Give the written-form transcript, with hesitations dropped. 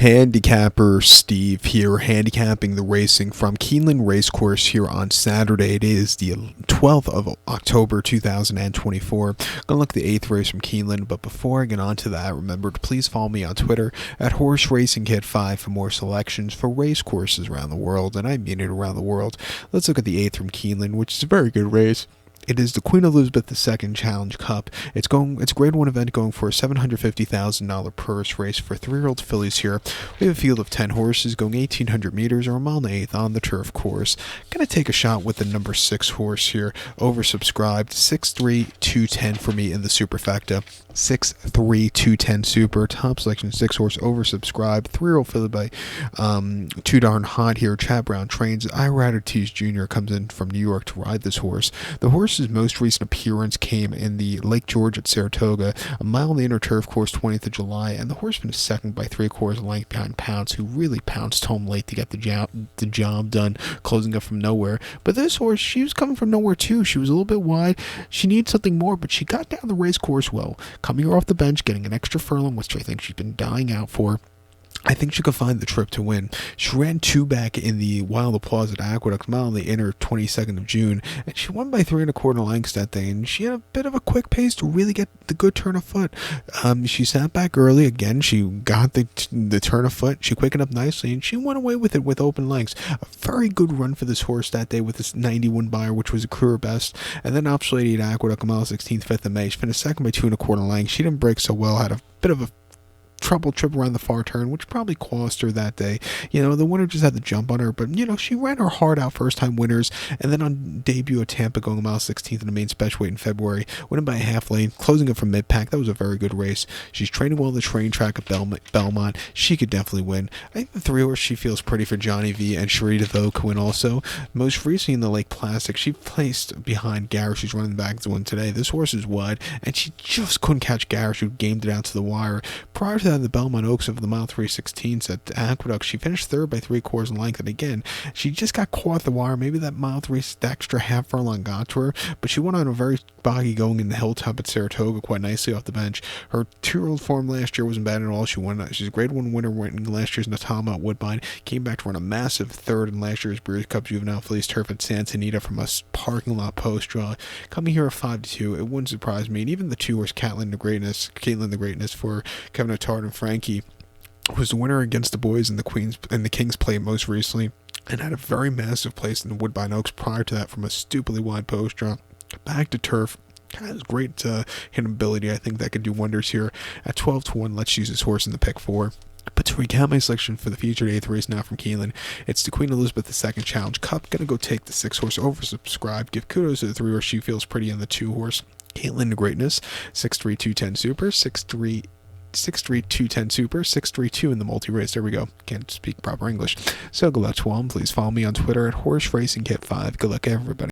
Handicapper Steve here, handicapping the racing from Keeneland Racecourse here on Saturday. It is the 12th of October 2024. Gonna look at the 8th race from Keeneland, but before I get on to that, remember to please follow me on Twitter at HorseRacingKid5 for more selections for race courses around the world, and I mean it around the world. Let's look at the 8th from Keeneland, which is a very good race. It is the Queen Elizabeth II Challenge Cup. It's a Grade 1 event going for a $750,000 purse race for 3-year-old fillies here. We have a field of 10 horses going 1,800 meters or a mile and an eighth on the turf course. Gonna take a shot with the number 6 horse here, oversubscribed, 6-3-2-10 for me in the superfecta. 6-3-2-10 super, top selection 6 horse, oversubscribed, 3-year-old filly by Too Darn Hot here. Chad Brown trains. Ira Tees Jr. comes in from New York to ride this horse. The horse's most recent appearance came in the Lake George at Saratoga, a mile on the inner turf course, 20th of July, and the horse finished second by 3/4 length behind Pounce, who really pounced home late to get the job done, closing up from nowhere. But this horse, she was coming from nowhere too. She was a little bit wide. She needed something more, but she got down the race course well, coming her off the bench, getting an extra furlong, which I think she's been dying out for. I think she could find the trip to win. She ran 2 back in the Wild Applause at Aqueduct, mile on the inner 22nd of June, and she won by 3 1/4 lengths that day, and she had a bit of a quick pace to really get the good turn of foot. She sat back early. Again, she got the turn of foot. She quickened up nicely, and she went away with it with open lengths. A very good run for this horse that day with this 91 buyer, which was a career best. And then Option Lady at Aqueduct, mile 16th, 5th of May. She finished second by 2 1/4 lengths. She didn't break so well, had a bit of a trouble trip around the far turn, which probably cost her that day. The winner just had the jump on her, but she ran her heart out, first time winners, and then on debut at Tampa, going a mile 16th in the main special weight in February, winning by a half lane, closing up from mid-pack. That was a very good race. She's training well on the train track at Belmont. She could definitely win. I think the 3 horse she feels pretty for Johnny V, and Sharita though could win also. Most recently in the Lake Classic, she placed behind Garrish, who's running back to win today. This horse is wide, and she just couldn't catch Garrish, who gamed it out to the wire. Prior to that, the Belmont Oaks of the mile 3/16 at Aqueduct, she finished third by 3/4 length, and again, she just got caught at the wire. Maybe that mile 3 extra half furlong got to her, but she went on a very boggy going in the Hilltop at Saratoga quite nicely off the bench. Her 2-year-old form last year wasn't bad at all. She's a Grade 1 winner in last year's Natama at Woodbine, came back to run a massive third in last year's Breeders' Cup Juvenile Fillies Turf at Santa Anita from a parking lot post draw. Coming here at 5-2, it wouldn't surprise me. And even the 2 horse Caitlin the Greatness for Kevin O'Tard and Frankie was the winner against the boys in the King's Plate most recently, and had a very massive place in the Woodbine Oaks prior to that from a stupidly wide post draw. Back to turf. Has great hit ability. I think that could do wonders here. At 12-1, let's use this horse in the pick 4. But to recap my selection for the featured 8th race now from Keeneland, it's the Queen Elizabeth II Challenge Cup. Gonna go take the 6 horse, oversubscribed. Give kudos to the 3 horse she feels pretty in the 2 horse Keeneland Greatness, 6-3-2-10 super, 6-3-2-10 super, 6-3-2 in the multi-race. There we go. Can't speak proper English. So good luck to all. Please follow me on Twitter at HorseRacingKit5. Good luck, everybody.